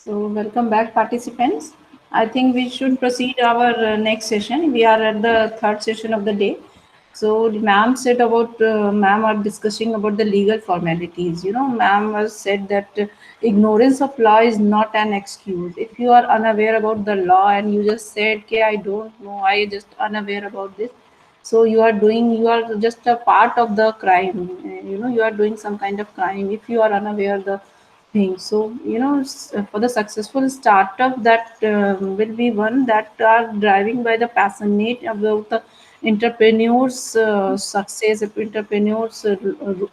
So, welcome back, participants. I think we should proceed our next session. We are at the third session of the day. So, the ma'am said about ma'am are discussing about the legal formalities. Ma'am was said that ignorance of law is not an excuse. If you are unaware about the law and you just said, "Okay, I don't know, I just unaware about this," so you are just a part of the crime. You are doing some kind of crime if you are unaware the thing. So for the successful startup that will be one that are driving by the passionate about the entrepreneurs success, entrepreneurs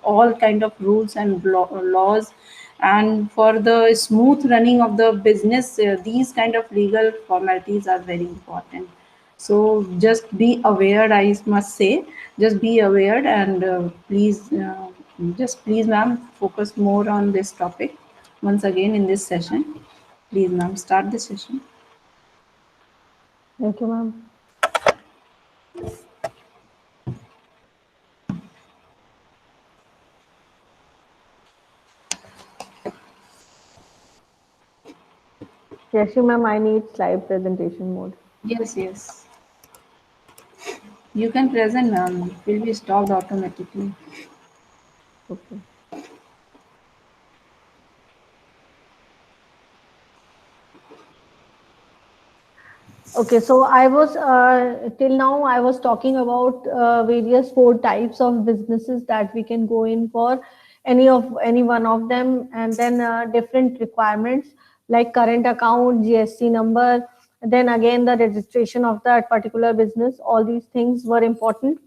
all kind of rules and laws, and for the smooth running of the business, these kind of legal formalities are very important. So just be aware, I must say. Just be aware, and please, ma'am, focus more on this topic once again in this session. Please, ma'am, start the session. Thank you, ma'am. Yes, ma'am, I need slide presentation mode. Yes, yes. You can present, ma'am. It will be stopped automatically. Okay. Okay, so I was till now I was talking about various four types of businesses that we can go in for any one of them, and then different requirements like current account, GST number, then again the registration of that particular business. All these things were important.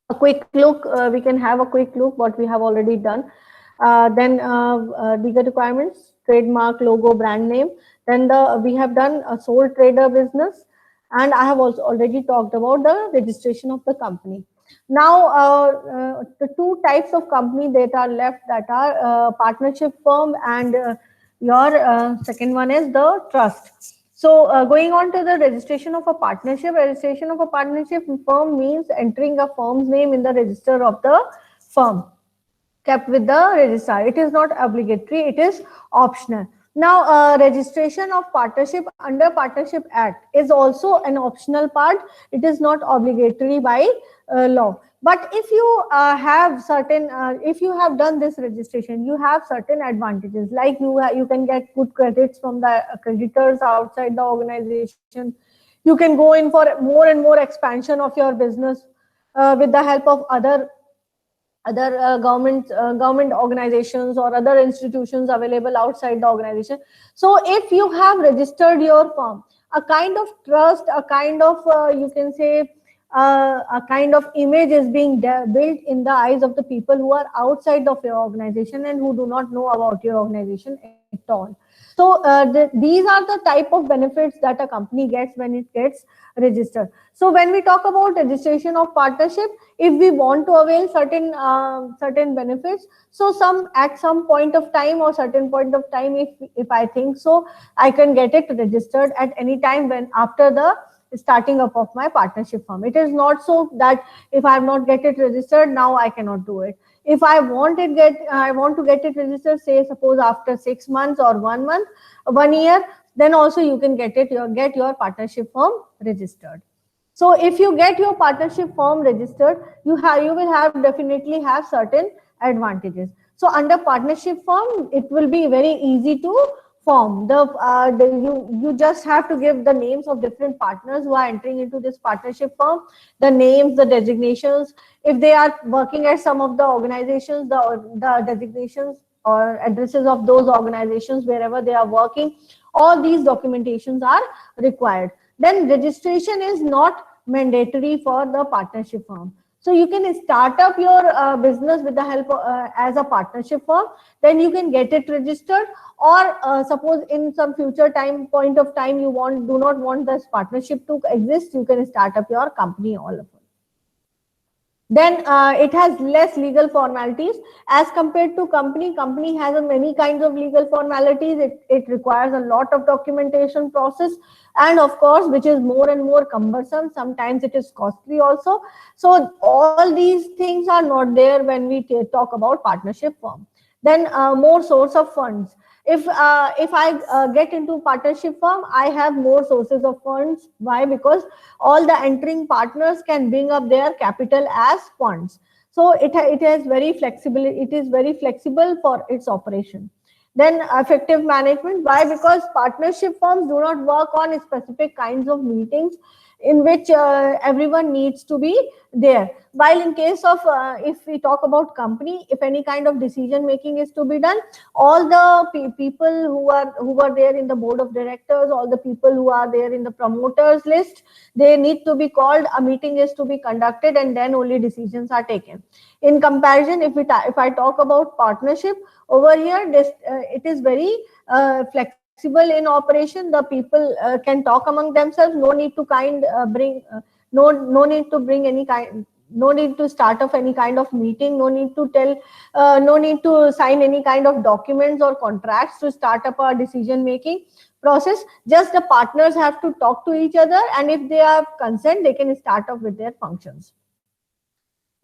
A quick look, we can have a quick look what we have already done. Then legal requirements, trademark, logo, brand name. Then we have done a sole trader business, and I have also already talked about the registration of the company. Now, the two types of company that are left, that are partnership firm and your second one is the trust. So, going on to the registration of a partnership firm means entering a firm's name in the register of the firm kept with the registrar. It is not obligatory, it is optional. Now, registration of partnership under Partnership Act is also an optional part. It is not obligatory by law. But if you if you have done this registration, you have certain advantages. Like you can get good credits from the creditors outside the organization. You can go in for more and more expansion of your business with the help of other government organizations or other institutions available outside the organization. So if you have registered your firm, a kind of trust, a kind of you can say a kind of image is being built in the eyes of the people who are outside of your organization and who do not know about your organization at all. So these are the type of benefits that a company gets when it gets registered. So when we talk about registration of partnership, if we want to avail certain benefits, so some at some point of time or certain point of time, if I think so, I can get it registered at any time when after the starting up of my partnership firm. It is not so that if I have not get it registered now I cannot do it. If I want to get it registered, say suppose after 6 months or 1 month, 1 year, then also you can get your partnership firm registered. So if you get your partnership firm registered, you will have definitely have certain advantages. So under partnership firm, it will be very easy to form. You just have to give the names of different partners who are entering into this partnership firm, the names, the designations. If they are working at some of the organizations, the designations or addresses of those organizations wherever they are working, all these documentations are required. Then registration is not mandatory for the partnership firm. So you can start up your business with the help as a partnership firm, then you can get it registered, or suppose in some future point of time you do not want this partnership to exist, you can start up your company all of it. Then it has less legal formalities as compared to company has a many kinds of legal formalities. It requires a lot of documentation process, and of course which is more and more cumbersome. Sometimes it is costly also. So all these things are not there when we talk about partnership firm. Then more source of funds. If I get into partnership firm, I have more sources of funds. Why? Because all the entering partners can bring up their capital as funds. So it has very flexible. It is very flexible for its operation. Then effective management. Why? Because partnership firms do not work on specific kinds of meetings in which everyone needs to be there. While in case of if we talk about company, if any kind of decision making is to be done, all the people who are there in the board of directors, all the people who are there in the promoters list, they need to be called, a meeting is to be conducted, and then only decisions are taken. In comparison, if I talk about partnership, over here this it is very flexible in operation. The people can talk among themselves. No need to bring no need to bring any kind, no need to start off any kind of meeting, no need to tell no need to sign any kind of documents or contracts to start up a decision making process. Just the partners have to talk to each other, and if they have consent, they can start off with their functions.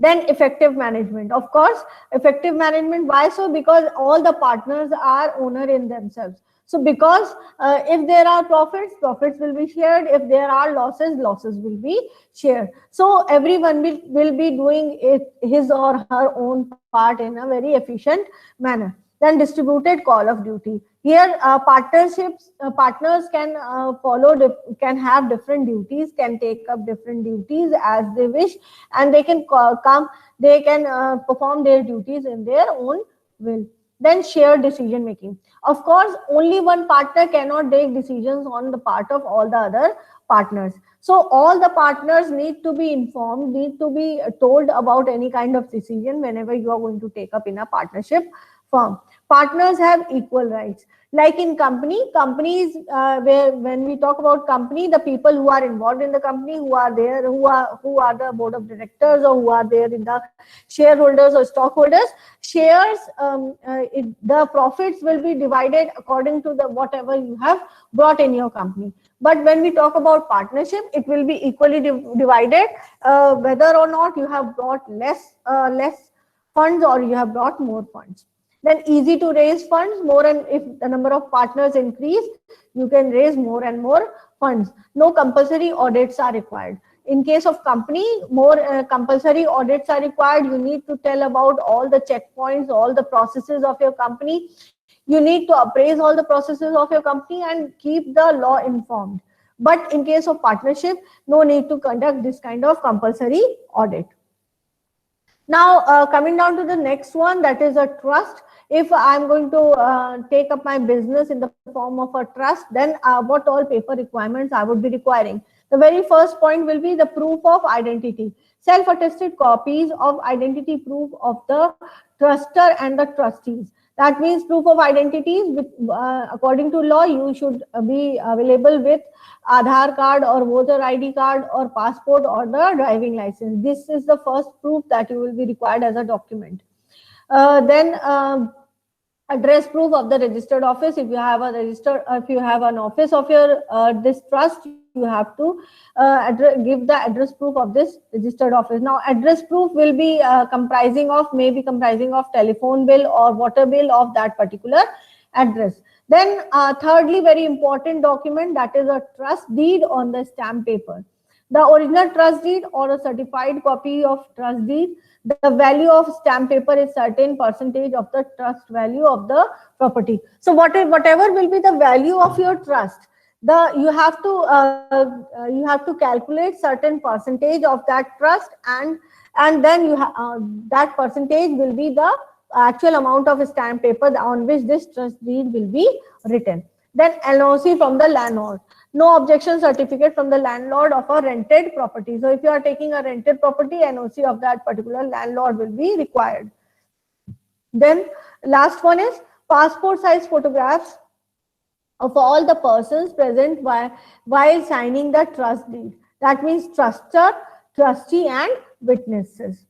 Then effective management. Of course, effective management. Why so? Because all the partners are owner in themselves. So because if there are profits, profits will be shared. If there are losses, losses will be shared. So everyone will be doing his or her own part in a very efficient manner. Then distributed call of duty. Here partners can can have different duties, can take up different duties as they wish, and they can they can perform their duties in their own will. Then shared decision making. Of course, only one partner cannot take decisions on the part of all the other partners. So all the partners need to be informed, need to be told about any kind of decision whenever you are going to take up in a partnership firm. Partners have equal rights. Like in companies, where when we talk about company, the people who are involved in the company, who are there, who are the board of directors, or who are there in the shareholders or stockholders, shares, the profits will be divided according to the whatever you have brought in your company. But when we talk about partnership, it will be equally divided, whether or not you have brought less funds or you have brought more funds. Then easy to raise funds more, and if the number of partners increase, you can raise more and more funds. No compulsory audits are required. In case of company, more compulsory audits are required. You need to tell about all the checkpoints, all the processes of your company. You need to appraise all the processes of your company and keep the law informed. But in case of partnership, no need to conduct this kind of compulsory audit. Now, coming down to the next one, that is a trust. If I'm going to take up my business in the form of a trust, then what all paper requirements I would be requiring? The very first point will be the proof of identity. Self-attested copies of identity proof of the truster and the trustees. That means proof of identities, according to law, you should be available with Aadhaar card or voter ID card or passport or the driving license. This is the first proof that you will be required as a document. Then address proof of the registered office. If you have a if you have an office of your this trust, you have to give the address proof of this registered office. Now, address proof will be comprising of telephone bill or water bill of that particular address. Then thirdly, very important document, that is a trust deed on the stamp paper. The original trust deed or a certified copy of trust deed. The value of stamp paper is certain percentage of the trust value of the property. So whatever will be the value of your trust, you have to calculate certain percentage of that trust, and then that percentage will be the actual amount of stamp paper on which this trust deed will be written. Then NOC from the landlord. No objection certificate from the landlord of a rented property. So if you are taking a rented property, NOC of that particular landlord will be required. Then last one is passport size photographs of all the persons present while signing the trust deed. That means truster, trustee and witnesses.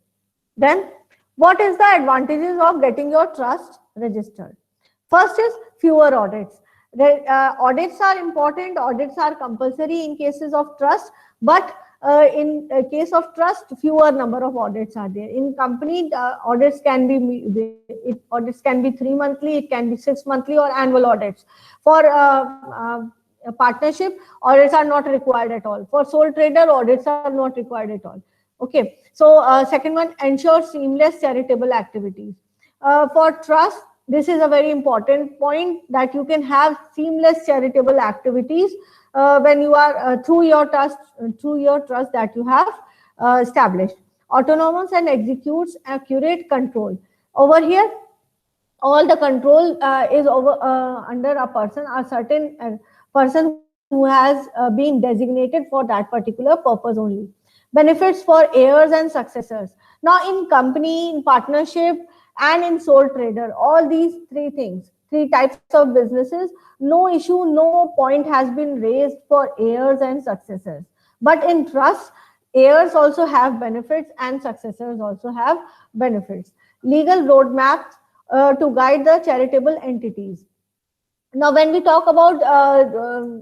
Then what is the advantages of getting your trust registered? First is fewer audits. Audits are important, audits are compulsory in cases of trust, but In case of trust, fewer number of audits are there. In company, audits can be audits can be 3 monthly, it can be 6 monthly or annual audits. For a partnership, audits are not required at all. For sole trader, audits are not required at all. Okay, so second one, ensure seamless charitable activities. For trust, this is a very important point, that you can have seamless charitable activities when you are through your trust that you have established. Autonomous and executes accurate control. Over here, all the control is over under a certain person who has been designated for that particular purpose only. Benefits for heirs and successors. Now, in company, in partnership, and in sole trader, all these three things, three types of businesses, no issue, no point has been raised for heirs and successors. But in trust, heirs also have benefits and successors also have benefits. Legal roadmaps to guide the charitable entities. Now, when we talk about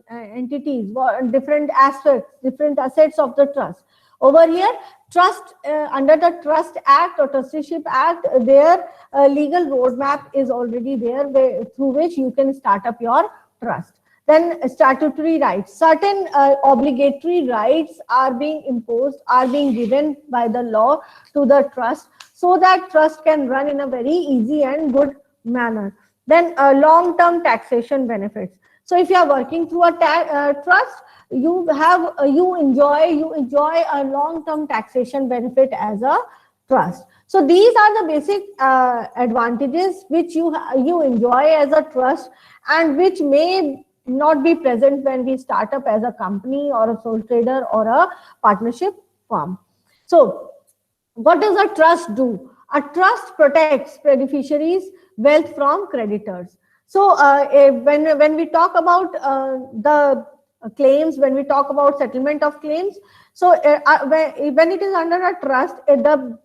entities, different aspects, different assets of the trust, over here, trust under the Trust Act or Trusteeship Act, their legal roadmap is already there, through which you can start up your trust. Then statutory rights, certain obligatory rights are being imposed, are being given by the law to the trust, so that trust can run in a very easy and good manner. Then long-term taxation benefits. So if you are working through a trust, you enjoy a long-term taxation benefit as a trust. So these are the basic advantages which you enjoy as a trust, and which may not be present when we start up as a company or a sole trader or a partnership firm. So what does a trust do? A trust protects beneficiaries' wealth from creditors. So when we talk about the claims, when we talk about settlement of claims, so when it is under a trust, the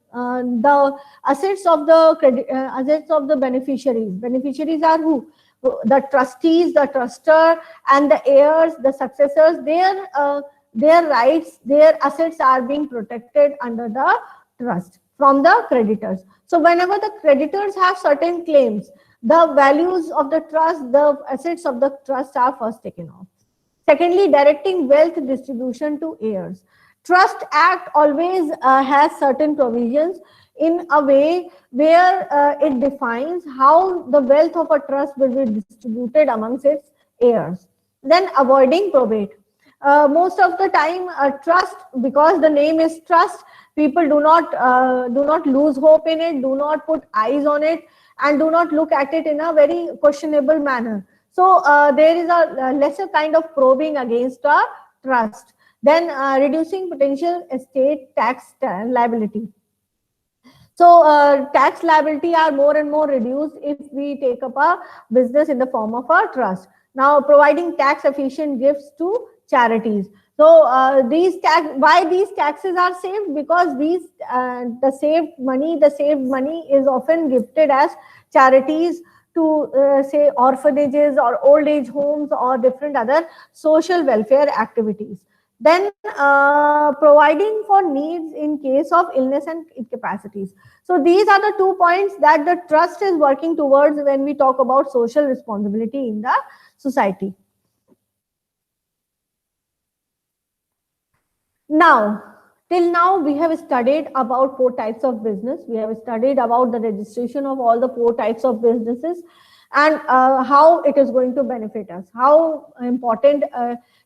assets of the beneficiaries are who? The trustees, the trustor, and the heirs, the successors. Their rights, their assets are being protected under the trust from the creditors. So whenever the creditors have certain claims, the values of the trust, the assets of the trust are first taken off. Secondly, directing wealth distribution to heirs. Trust Act always has certain provisions in a way where it defines how the wealth of a trust will be distributed amongst its heirs. Then avoiding probate. Most of the time, trust, because the name is trust, people do not lose hope in it, do not put eyes on it, and do not look at it in a very questionable manner. So there is a lesser kind of probing against a trust. Then reducing potential estate tax liability. So tax liability are more and more reduced if we take up a business in the form of a trust. Now, providing tax efficient gifts to charities. So why these taxes are saved? Because the saved money is often gifted as charities to say orphanages or old age homes or different other social welfare activities. Then providing for needs in case of illness and incapacities. So these are the 2 points that the trust is working towards when we talk about social responsibility in the society. Now, till now, we have studied about 4 types of business. We have studied about the registration of all the 4 types of businesses and how it is going to benefit us, how important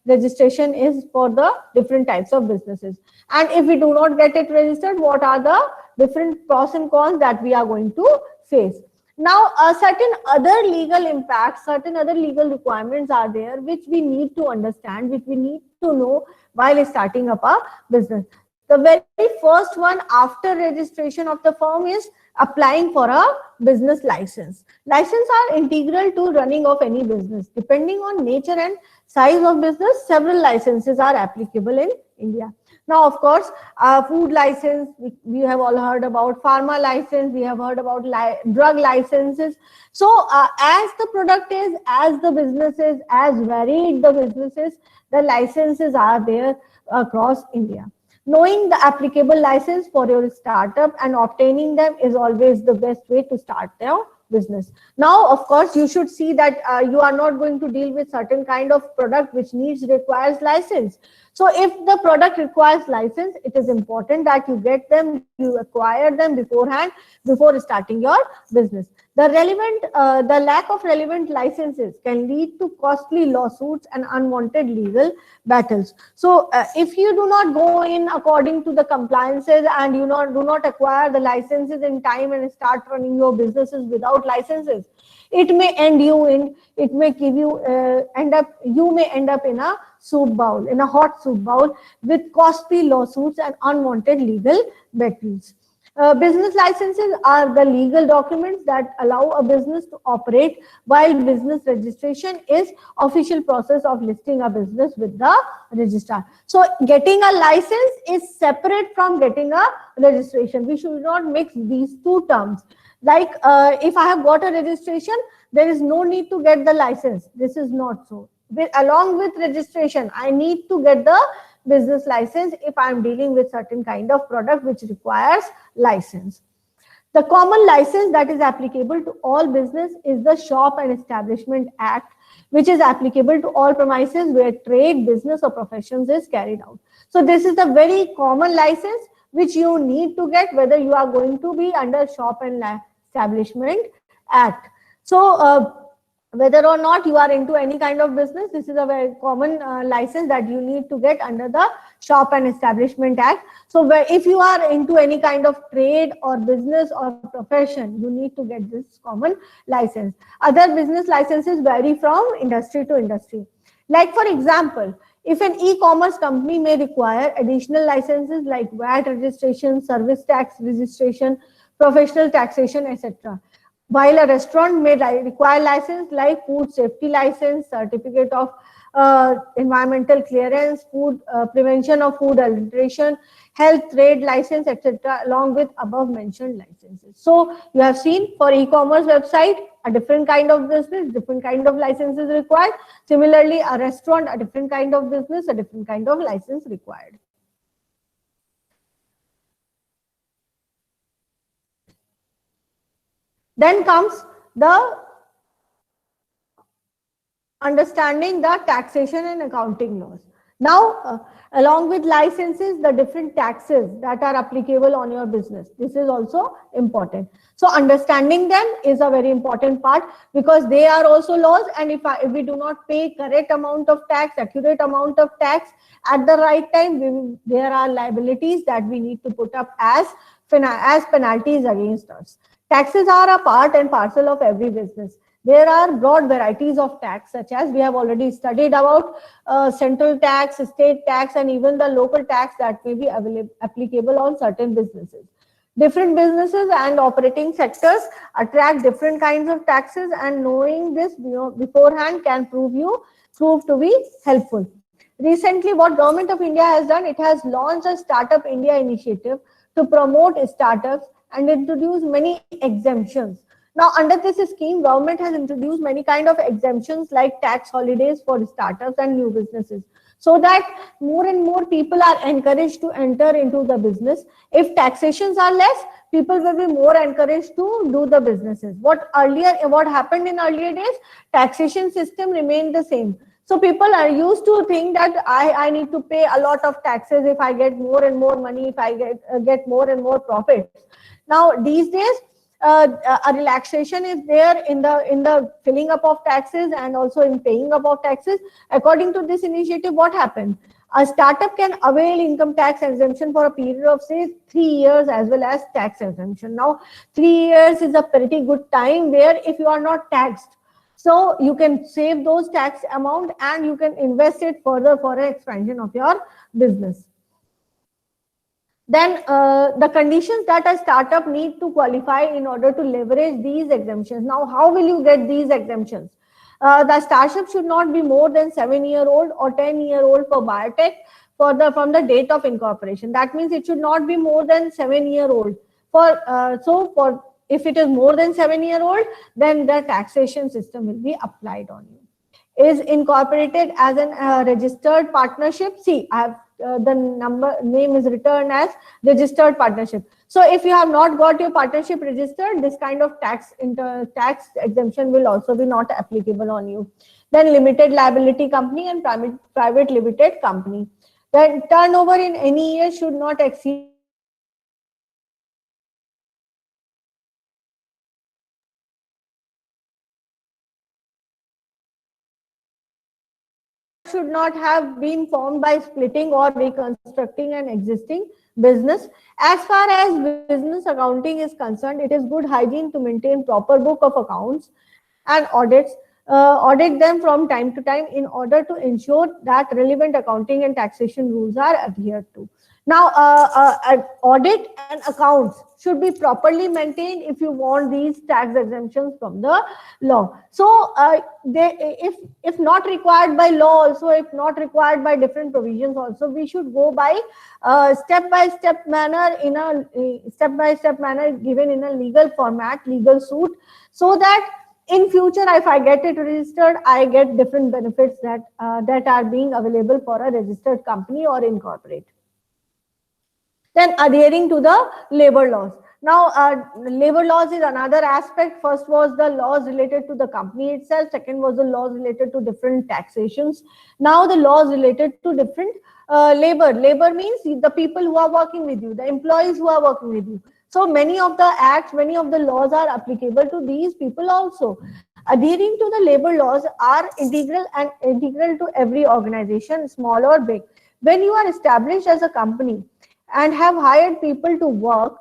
registration is for the different types of businesses. And if we do not get it registered, what are the different pros and cons that we are going to face. Now, certain other legal impacts, certain other legal requirements are there which we need to understand, which we need to know while starting up a business. The very first one after registration of the firm is applying for a business license. Licenses are integral to running of any business. Depending on nature and size of business, several licenses are applicable in India. Now, of course, food license, we have all heard about pharma license, we have heard about drug licenses. So as the product is, as the business is, as varied the business is, the licenses are there across India. Knowing the applicable license for your startup and obtaining them is always the best way to start their business. Now, of course, you should see that you are not going to deal with certain kind of product which requires license. So if the product requires license, it is important that you get them, you acquire them beforehand, before starting your business. The lack of relevant licenses can lead to costly lawsuits and unwanted legal battles. So if you do not go in according to the compliances and you do not acquire the licenses in time and start running your businesses without licenses, it may end you in, it may give you you may end up in a soup bowl, in a hot soup bowl with costly lawsuits and unwanted legal battles. Business licenses are the legal documents that allow a business to operate, while business registration is official process of listing a business with the registrar. So getting a license is separate from getting a registration. We should not mix these two terms. Like if I have got a registration, there is no need to get the license. This is not so. Along with registration, I need to get the business license if I am dealing with certain kind of product which requires license. The common license that is applicable to all business is the Shop and Establishment Act, which is applicable to all premises where trade, business or professions is carried out. So this is the very common license which you need to get whether you are going to be under Shop and Establishment Act. So whether or not you are into any kind of business, this is a very common license that you need to get under the Shop and Establishment Act. So if you are into any kind of trade or business or profession, you need to get this common license. Other business licenses vary from industry to industry. Like for example, if an e-commerce company may require additional licenses like VAT registration, service tax registration, professional taxation, etc. While a restaurant may require license like food safety license, certificate of environmental clearance, food prevention of food adulteration, health trade license, etc., along with above mentioned licenses. So you have seen for e-commerce website, a different kind of business, different kind of licenses required. Similarly, a restaurant, a different kind of business, a different kind of license required. Then comes the understanding the taxation and accounting laws. Now, along with licenses, the different taxes that are applicable on your business. This is also important. So understanding them is a very important part because they are also laws, and if we do not pay correct amount of tax, accurate amount of tax at the right time, there are liabilities that we need to put up as penalties against us. Taxes are a part and parcel of every business. There are broad varieties of tax, such as we have already studied about central tax, state tax, and even the local tax that may be applicable on certain businesses. Different businesses and operating sectors attract different kinds of taxes, and knowing this beforehand can prove to be helpful. Recently, what Government of India has done, it has launched a Startup India initiative to promote startups and introduce many exemptions. Now, under this scheme, government has introduced many kind of exemptions like tax holidays for startups and new businesses, so that more and more people are encouraged to enter into the business. If taxations are less, people will be more encouraged to do the businesses. What happened in earlier days, taxation system remained the same. So people are used to think that I need to pay a lot of taxes if I get more and more money, if I get more and more profits. Now these days, a relaxation is there in the filling up of taxes and also in paying up of taxes. According to this initiative, what happened? A startup can avail income tax exemption for a period of say 3 years as well as tax exemption. Now 3 years is a pretty good time where if you are not taxed, so you can save those tax amount and you can invest it further for an expansion of your business. Then the conditions that a startup need to qualify in order to leverage these exemptions. Now, how will you get these exemptions? The startup should not be more than 7-year-old or 10-year-old for biotech from the date of incorporation. That means it should not be more than 7-year-old. If it is more than 7-year-old, then the taxation system will be applied on you. Is incorporated as a registered partnership. See, I have the name is returned as registered partnership. So if you have not got your partnership registered, this kind of tax exemption will also be not applicable on you. Then limited liability company and private limited company. Then turnover in any year should not exceed should not have been formed by splitting or reconstructing an existing business. As far as business accounting is concerned, it is good hygiene to maintain proper book of accounts and audit them from time to time in order to ensure that relevant accounting and taxation rules are adhered to. Now, audit and accounts should be properly maintained if you want these tax exemptions from the law. So, if not required by law, also if not required by different provisions, also we should go by step-by-step manner given in a legal format, legal suit, so that in future, if I get it registered, I get different benefits that are being available for a registered company or incorporate. Then adhering to the labor laws. Now, labor laws is another aspect. First was the laws related to the company itself. Second was the laws related to different taxations. Now the laws related to different labor. Labor means the people who are working with you, the employees who are working with you. So many of the acts, many of the laws are applicable to these people also. Adhering to the labor laws are integral to every organization, small or big. When you are established as a company and have hired people to work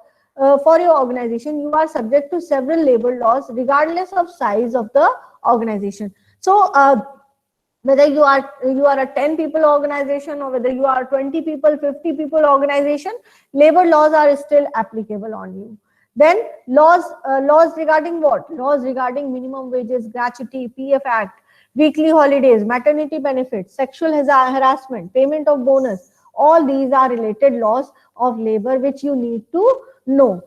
for your organization, you are subject to several labor laws regardless of size of the organization. So whether you are a 10 people organization or whether you are 20 people, 50 people organization, labor laws are still applicable on you. Then laws regarding what? Laws regarding minimum wages, gratuity, PF Act, weekly holidays, maternity benefits, sexual harassment, payment of bonus. All these are related laws of labor which you need to know.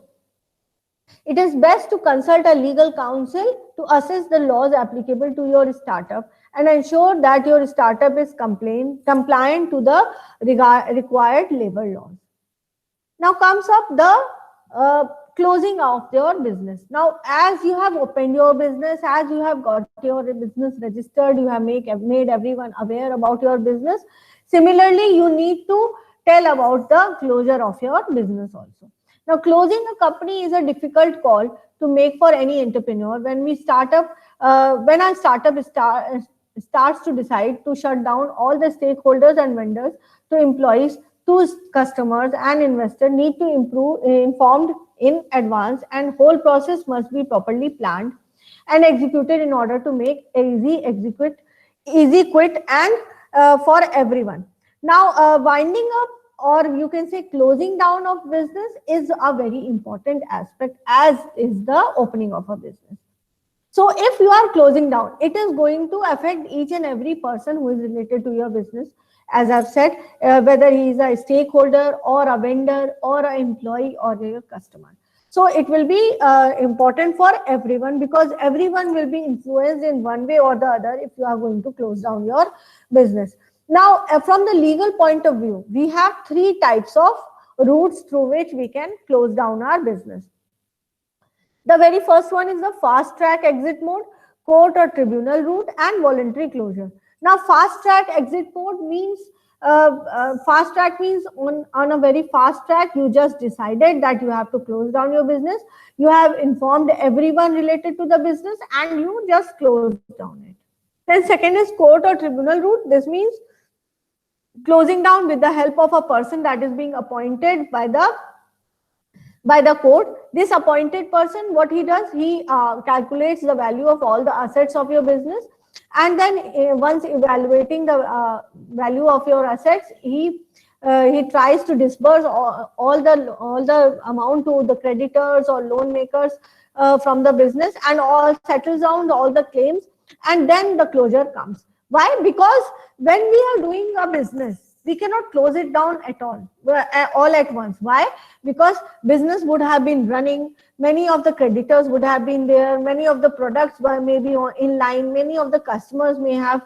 It is best to consult a legal counsel to assess the laws applicable to your startup and ensure that your startup is compliant to the required labor laws. Now comes up the closing of your business. Now, as you have opened your business, as you have got your business registered, you have made everyone aware about your business. Similarly, you need to tell about the closure of your business also. Now, closing a company is a difficult call to make for any entrepreneur. When a startup starts to decide to shut down, all the stakeholders and vendors to employees to customers and investors need to informed in advance, and whole process must be properly planned and executed in order to make easy quit and for everyone. Now, winding up, or you can say closing down of business, is a very important aspect, as is the opening of a business. So if you are closing down, it is going to affect each and every person who is related to your business. As I've said, whether he is a stakeholder or a vendor or an employee or your customer. So it will be important for everyone, because everyone will be influenced in one way or the other if you are going to close down your business. Now, from the legal point of view, we have three types of routes through which we can close down our business. The very first one is the fast track exit mode, court or tribunal route, and voluntary closure. Now, fast track exit mode means on a very fast track, you just decided that you have to close down your business. You have informed everyone related to the business and you just close down it. Then second is court or tribunal route. This means closing down with the help of a person that is being appointed by the court. This appointed person, what he does, he calculates the value of all the assets of your business, and then once evaluating the value of your assets, he tries to disburse all the amount to the creditors or loan makers from the business, and all settles down all the claims, and then the closure comes. Why? Because when we are doing a business, We cannot close it down at all at once. Why? Because business would have been running, many of the creditors would have been there, many of the products were maybe in line, many of the customers may have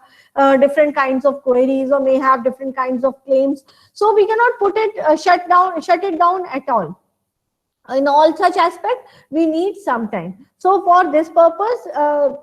different kinds of queries or may have different kinds of claims. So we cannot put it shut it down at all. In all such aspect, we need some time. So for this purpose,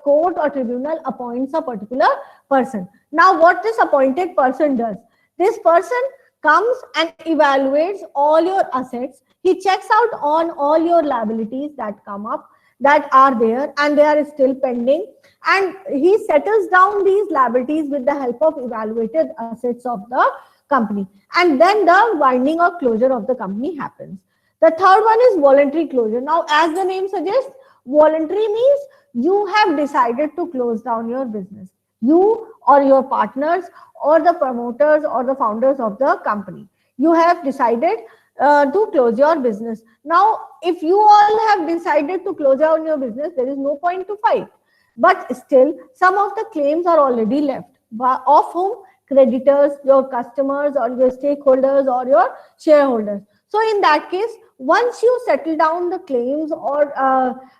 court or tribunal appoints a particular person. Now what this appointed person does, this person comes and evaluates all your assets. He checks out on all your liabilities that come up, that are there and they are still pending, and he settles down these liabilities with the help of evaluated assets of the company, and then the winding or closure of the company happens. The third one is voluntary closure. Now, as the name suggests, voluntary means you have decided to close down your business. You or your partners or the promoters or the founders of the company, you have decided to close your business. Now, if you all have decided to close down your business, there is no point to fight. But still, some of the claims are already left. Of whom? Creditors, your customers or your stakeholders or your shareholders. So in that case, once you settle down the claims or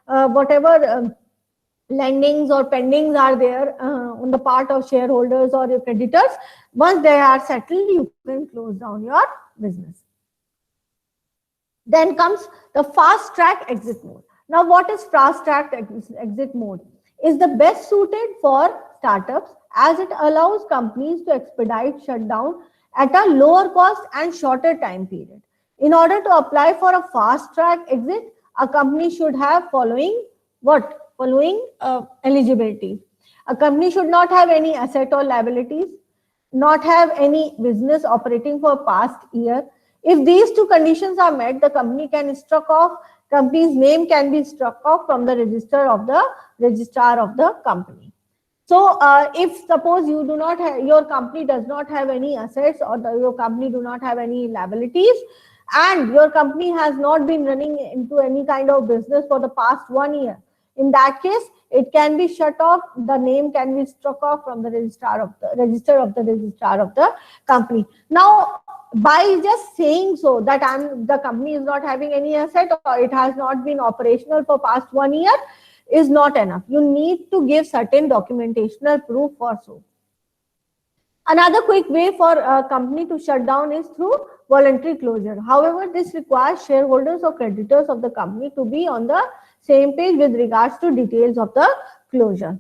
whatever lendings or pendings are there on the part of shareholders or your creditors, once they are settled, you can close down your business. Then comes the fast track exit mode. Now, what is fast track exit mode? Is the best suited for startups as it allows companies to expedite shutdown at a lower cost and shorter time period. In order to apply for a fast track exit, a company should have following eligibility. A company should not have any asset or liabilities, not have any business operating for past year. If these two conditions are met, the company can struck off, company's name can be struck off from the registrar of the company. So if suppose you do not have, your company does not have any assets or your company do not have any liabilities, and your company has not been running into any kind of business for the past 1 year, in that case, it can be shut off. The name can be struck off from the register of the company. Now, by just saying so that the company is not having any asset or it has not been operational for past 1 year is not enough. You need to give certain documentational proof for so. Another quick way for a company to shut down is through voluntary closure. However, this requires shareholders or creditors of the company to be on the same page with regards to details of the closure.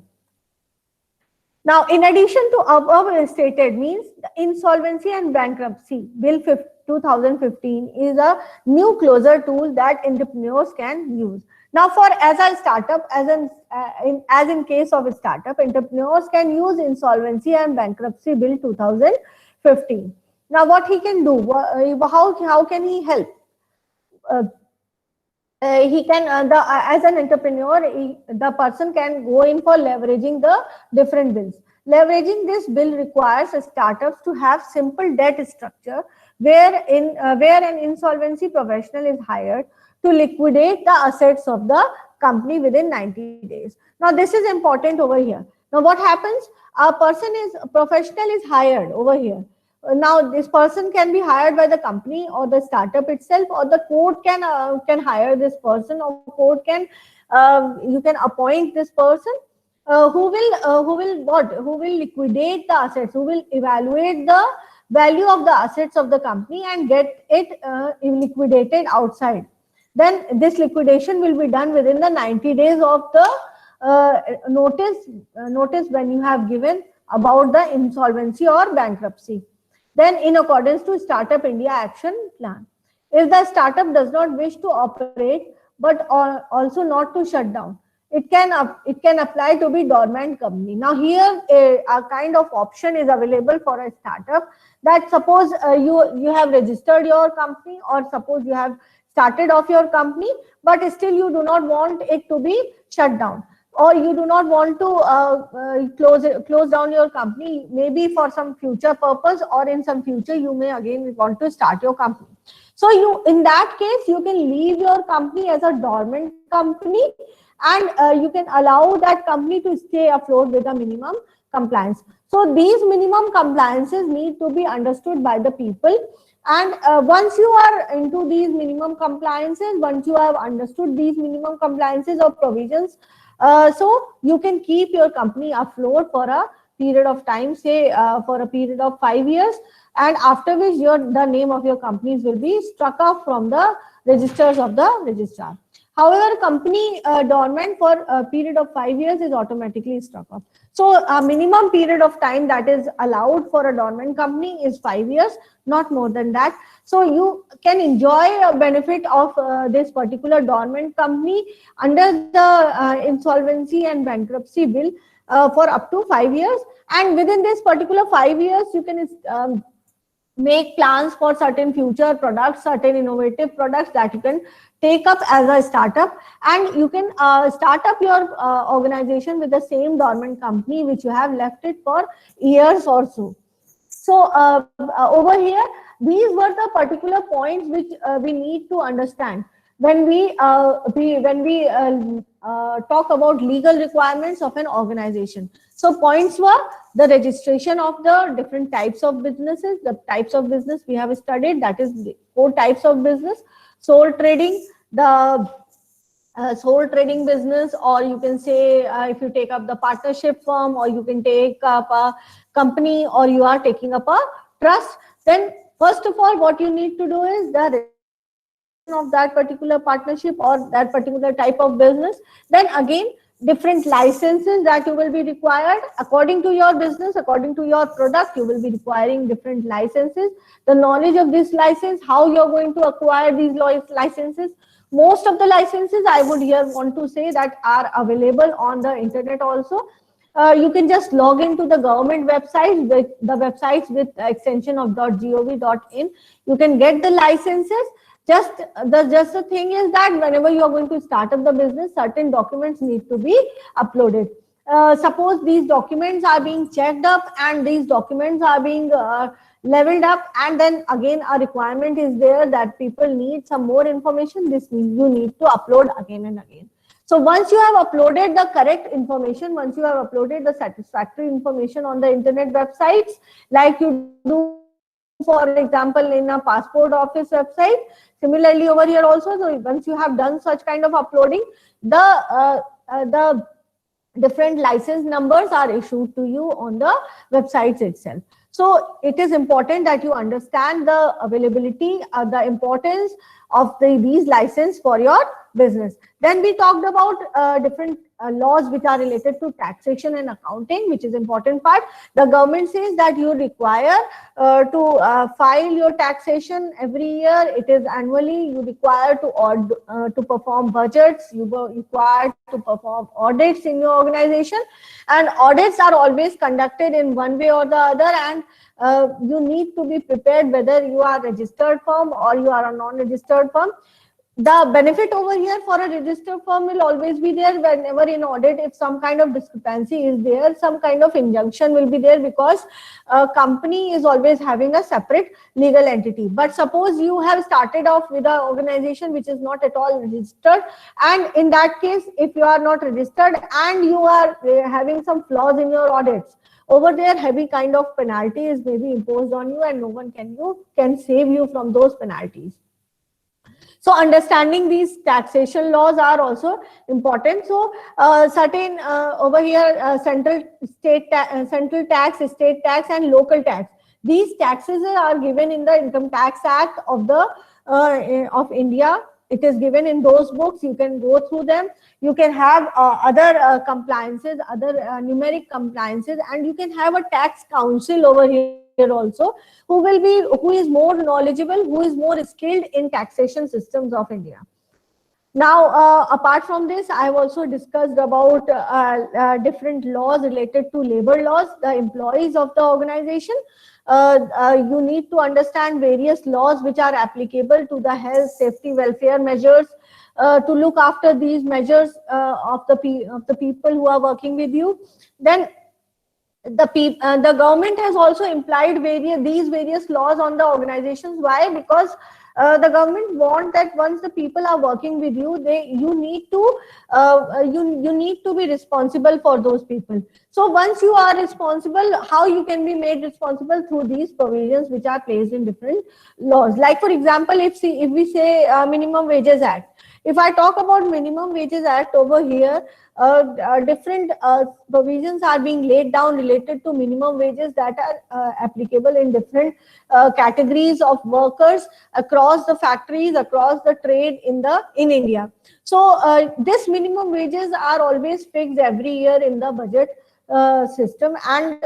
Now, in addition to above stated, means the Insolvency and Bankruptcy Bill 2015 is a new closure tool that entrepreneurs can use. Now, as a startup, as in case of a startup, entrepreneurs can use Insolvency and Bankruptcy Bill 2015. Now, what he can do? How can he help? He can, as an entrepreneur, the person can go in for leveraging the different bills. Leveraging this bill requires startups to have simple debt structure where an insolvency professional is hired to liquidate the assets of the company within 90 days. Now, this is important over here. Now, what happens? A professional is hired over here. Now, this person can be hired by the company or the startup itself, or the court can hire this person, or court can you can appoint this person who will liquidate the assets, who will evaluate the value of the assets of the company and get it liquidated outside. Then this liquidation will be done within the 90 days of the notice when you have given about the insolvency or bankruptcy. Then in accordance to Startup India Action Plan. If the startup does not wish to operate but also not to shut down, it can apply to be dormant company. Now here a kind of option is available for a startup, that suppose you have registered your company, or suppose you have started off your company, but still you do not want it to be shut down, or you do not want to close down your company, maybe for some future purpose, or in some future you may again want to start your company. So in that case, you can leave your company as a dormant company and you can allow that company to stay afloat with a minimum compliance. So these minimum compliances need to be understood by the people. And once you are into these minimum compliances, once you have understood these minimum compliances or provisions, so you can keep your company afloat for a period of time, say for a period of 5 years, and after which the name of your companies will be struck off from the registers of the registrar. However, company dormant for a period of 5 years is automatically struck off. So a minimum period of time that is allowed for a dormant company is 5 years, not more than that. So you can enjoy a benefit of this particular dormant company under the insolvency and bankruptcy bill for up to 5 years. And within this particular 5 years, you can make plans for certain future products, certain innovative products that you can take up as a startup, and you can start up your organization with the same dormant company which you have left it for years or so. So over here, these were the particular points which we need to understand when we talk about legal requirements of an organization. So points were the registration of the different types of businesses, the types of business we have studied, that is 4 types of business: sole trading, the sole trading business, or you can say if you take up the partnership firm, or you can take up a company, or you are taking up a trust. Then first of all, what you need to do is the of that particular partnership or that particular type of business. Then again, different licenses that you will be required according to your business, according to your product, you will be requiring different licenses. The knowledge of this license, how you're going to acquire these licenses. Most of the licenses, I would here want to say, that are available on the internet also. You can just log into the government websites, with the websites with extension of .gov.in. You can get the licenses. Just the thing is that whenever you are going to start up the business, certain documents need to be uploaded. Suppose these documents are being checked up and these documents are being leveled up, and then again a requirement is there that people need some more information, this means you need to upload again and again. So once you have uploaded the correct information, once you have uploaded the satisfactory information on the internet websites, like you do, for example, in a passport office website, similarly over here also, so once you have done such kind of uploading, the different license numbers are issued to you on the websites itself. So it is important that you understand the availability, the importance of these licenses for your business. Then we talked about different laws which are related to taxation and accounting, which is important part. The government says that you require to file your taxation every year. It is annually. You require to perform budgets. You require to perform audits in your organization, and audits are always conducted in one way or the other. And you need to be prepared whether you are a registered firm or you are a non-registered firm. The benefit over here for a registered firm will always be there. Whenever in audit, if some kind of discrepancy is there, some kind of injunction will be there, because a company is always having a separate legal entity. But suppose you have started off with an organization which is not at all registered, and in that case, if you are not registered and you are having some flaws in your audits, over there heavy kind of penalties may be imposed on you, and no one can save you from those penalties. So understanding these taxation laws are also important. So certain over here central tax, state tax, and local tax. These taxes are given in the Income Tax Act of the of India. It is given in those books. You can go through them. You can have other compliances, other numeric compliances, and you can have a tax council over here also, who is more knowledgeable, who is more skilled in taxation systems of India. Now, apart from this, I have also discussed about different laws related to labor laws, the employees of the organization. You need to understand various laws which are applicable to the health, safety, welfare measures, to look after these measures of the people who are working with you. Then the government has also implied these various laws on the organizations. Why? Because The government want that once the people are working with you, you need to you need to be responsible for those people. So once you are responsible, how you can be made responsible? Through these provisions which are placed in different laws. Like for example, if we say Minimum Wages Act, if I talk about Minimum Wages Act over here, different provisions are being laid down related to minimum wages that are applicable in different categories of workers across the factories, across the trade in India. So this minimum wages are always fixed every year in the budget system, and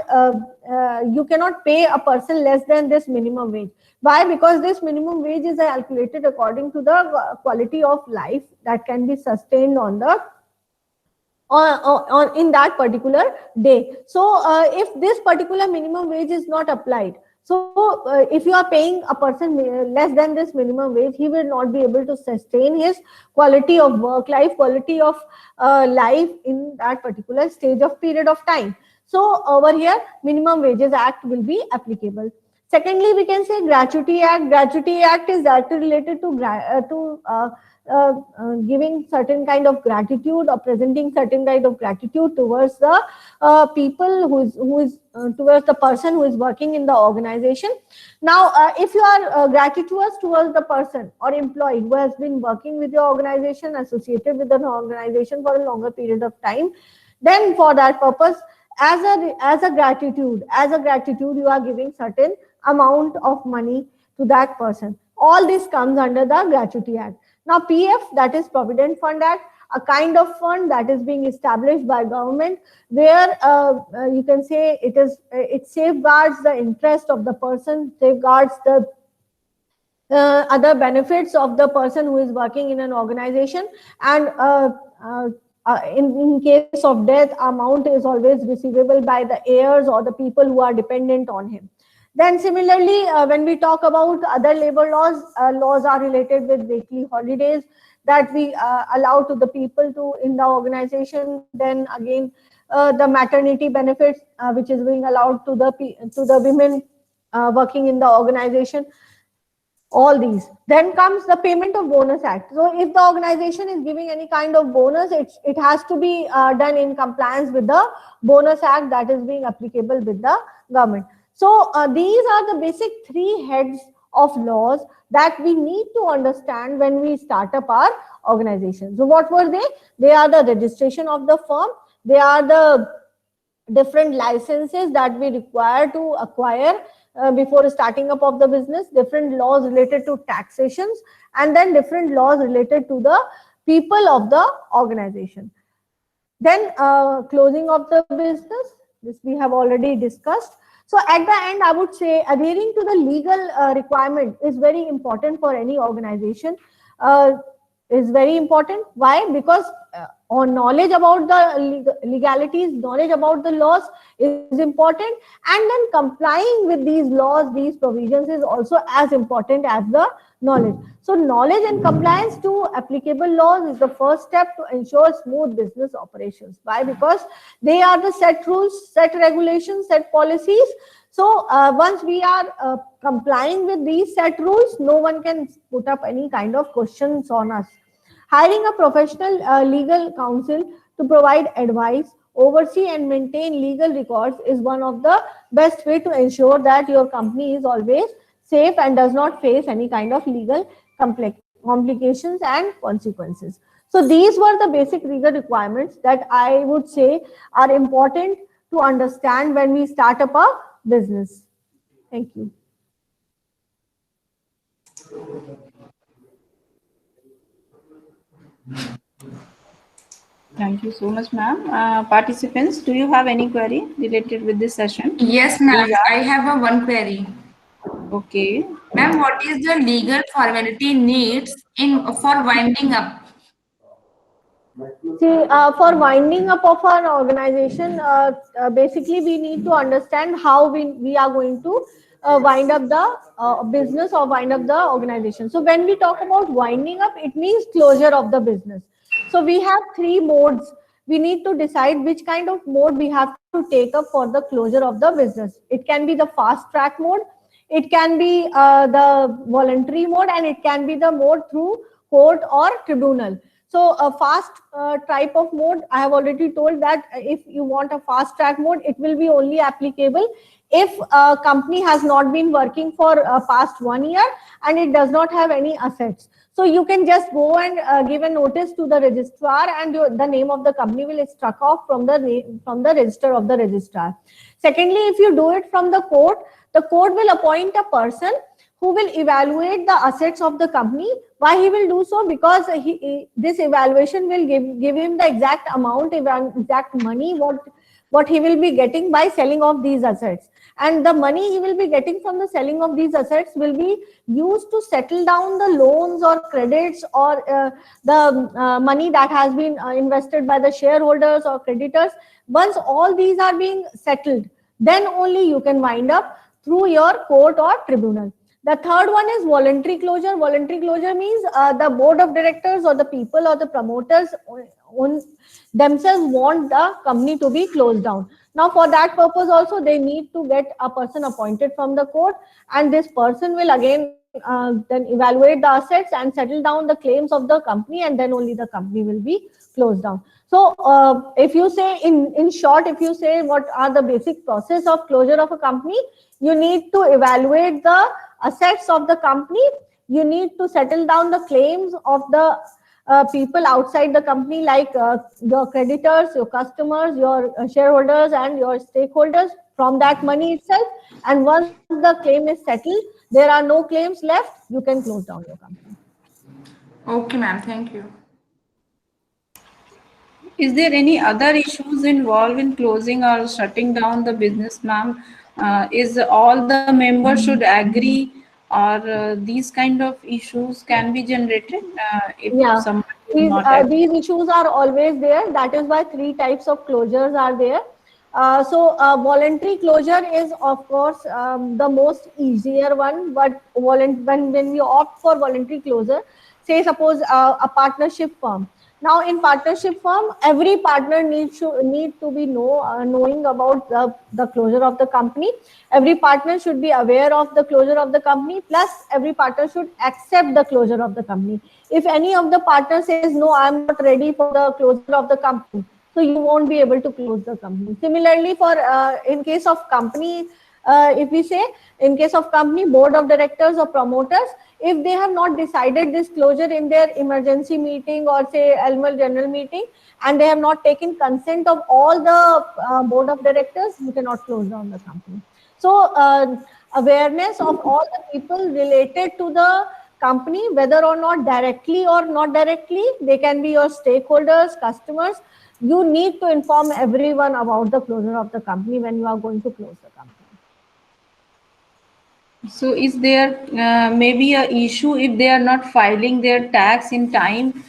you cannot pay a person less than this minimum wage. Why? Because this minimum wage is calculated according to the quality of life that can be sustained on the on in that particular day. So if this particular minimum wage is not applied, so if you are paying a person less than this minimum wage, he will not be able to sustain his quality of work life, quality of life in that particular stage of period of time. So over here, Minimum Wages Act will be applicable. Secondly, we can say Gratuity Act. Gratuity Act is directly related to giving certain kind of gratitude or presenting certain kind of gratitude towards the people who is towards the person who is working in the organization. Now, if you are gratitude towards the person or employee who has been working with your organization, associated with an organization for a longer period of time, then for that purpose, as a gratitude, you are giving certain amount of money to that person. All this comes under the Gratuity Act. Now, PF, that is Provident Fund Act, a kind of fund that is being established by government, where you can say it safeguards the interest of the person, safeguards the other benefits of the person who is working in an organization, and in case of death, amount is always receivable by the heirs or the people who are dependent on him. Then similarly, when we talk about other labor laws, laws are related with weekly holidays that we allow to the people to in the organization. Then again, the maternity benefits which is being allowed to the women working in the organization. All these. Then comes the Payment of Bonus Act. So if the organization is giving any kind of bonus, it has to be done in compliance with the Bonus Act that is being applicable with the government. So these are the basic three heads of laws that we need to understand when we start up our organization. So what were they? They are the registration of the firm. They are the different licenses that we require to acquire before starting up of the business, different laws related to taxations, and then different laws related to the people of the organization. Then closing of the business, this we have already discussed. So at the end, I would say adhering to the legal requirement is very important for any organization. Is very important. Why? Because knowledge about the legalities, knowledge about the laws is important, and then complying with these laws, these provisions is also as important as the knowledge. So knowledge and compliance to applicable laws is the first step to ensure smooth business operations. Why? Because they are the set rules, set regulations, set policies. So once we are complying with these set rules, no one can put up any kind of questions on us. Hiring a professional legal counsel to provide advice, oversee and maintain legal records is one of the best way to ensure that your company is always safe and does not face any kind of legal complications and consequences. So these were the basic legal requirements that I would say are important to understand when we start up a business. Thank you. Thank you so much, ma'am. Participants, do you have any query related with this session? Yes, ma'am. I have one query. Okay. Ma'am, what is the legal formality needs for winding up? See, for winding up of an organization, basically we need to understand how we are going to wind up the business or wind up the organization. So when we talk about winding up, it means closure of the business. So we have three modes. We need to decide which kind of mode we have to take up for the closure of the business. It can be the fast track mode. It can be the voluntary mode, and it can be the mode through court or tribunal. So a fast type of mode, I have already told that if you want a fast track mode, it will be only applicable if a company has not been working for past 1 year and it does not have any assets. So you can just go and give a notice to the registrar, and the name of the company will struck off from the register of the registrar. Secondly, if you do it from the court will appoint a person who will evaluate the assets of the company. Why he will do so? Because this evaluation will give him the exact amount, exact money what he will be getting by selling off these assets. And the money he will be getting from the selling of these assets will be used to settle down the loans or credits or the money that has been invested by the shareholders or creditors. Once all these are being settled, then only you can wind up through your court or tribunal. The third one is voluntary closure. Voluntary closure means the board of directors or the people or the promoters themselves want the company to be closed down. Now, for that purpose also, they need to get a person appointed from the court, and this person will again then evaluate the assets and settle down the claims of the company, and then only the company will be closed down. So if you say in short, if you say what are the basic process of closure of a company, you need to evaluate the assets of the company. You need to settle down the claims of the people outside the company, like your creditors, your customers, your shareholders, and your stakeholders from that money itself. And once the claim is settled, there are no claims left, you can close down your company. Okay, ma'am. Thank you. Is there any other issues involved in closing or shutting down the business, ma'am? Is all the members should agree, or these kind of issues can be generated if Yeah, somebody is not agree? these issues are always there. That is why 3 types of closures are there. So voluntary closure is, of course, the most easier one. But when we opt for voluntary closure, say suppose a partnership firm. Now, in partnership firm, every partner need to be knowing about the closure of the company. Every partner should be aware of the closure of the company. Plus, every partner should accept the closure of the company. If any of the partners says no, I am not ready for the closure of the company, so you won't be able to close the company. Similarly, for in case of company, if we say in case of company board of directors or promoters, if they have not decided this closure in their emergency meeting or say annual general meeting, and they have not taken consent of all the board of directors, you cannot close down the company. So awareness of all the people related to the company, whether or not directly or not directly, they can be your stakeholders, customers. You need to inform everyone about the closure of the company when you are going to close the company. So is there maybe a issue if they are not filing their tax in time?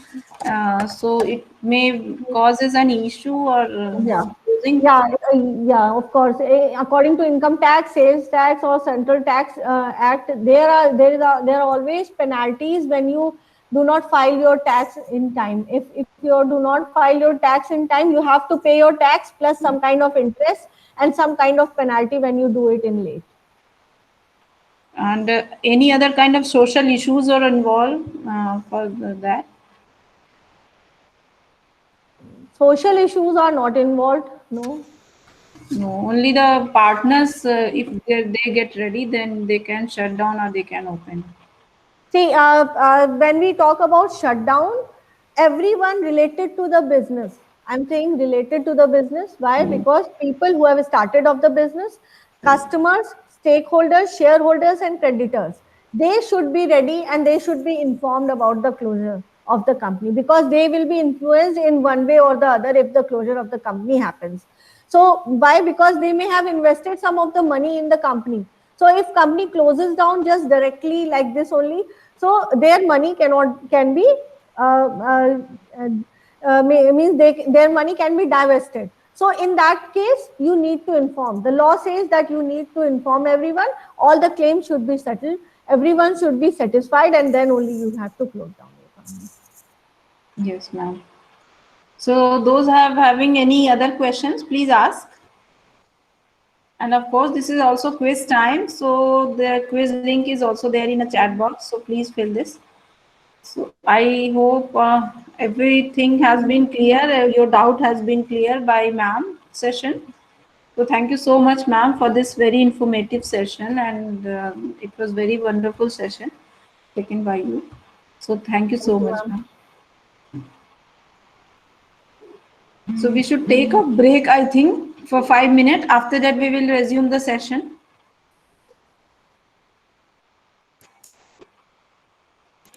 So it may causes an issue or Yeah. closing. Yeah, of course. According to income tax, sales tax, or central tax act, there are always penalties when you do not file your tax in time. If you do not file your tax in time, you have to pay your tax plus some kind of interest and some kind of penalty when you do it in late. And any other kind of social issues are involved for that? Social issues are not involved. No. No, only the partners, if they get ready, then they can shut down or they can open. See, when we talk about shutdown, everyone related to the business. I'm saying related to the business. Why? Because people who have started off the business, customers, stakeholders, shareholders, and creditors, they should be ready and they should be informed about the closure of the company, because they will be influenced in one way or the other if the closure of the company happens. So why? Because they may have invested some of the money in the company. So if company closes down just directly like this only, so their money can be means their money can be divested. So in that case, you need to inform. The law says that you need to inform everyone. All the claims should be settled. Everyone should be satisfied, and then only you have to close down your company. Yes, ma'am. So those having any other questions, please ask. And of course, this is also quiz time. So the quiz link is also there in a chat box. So please fill this. So I hope everything has been clear. Your doubt has been clear by ma'am session. So thank you so much, ma'am, for this very informative session, and it was very wonderful session taken by you. So thank you so you, much, ma'am. ma'am. So we should take a break, I think, for 5 minutes. After that, we will resume the session.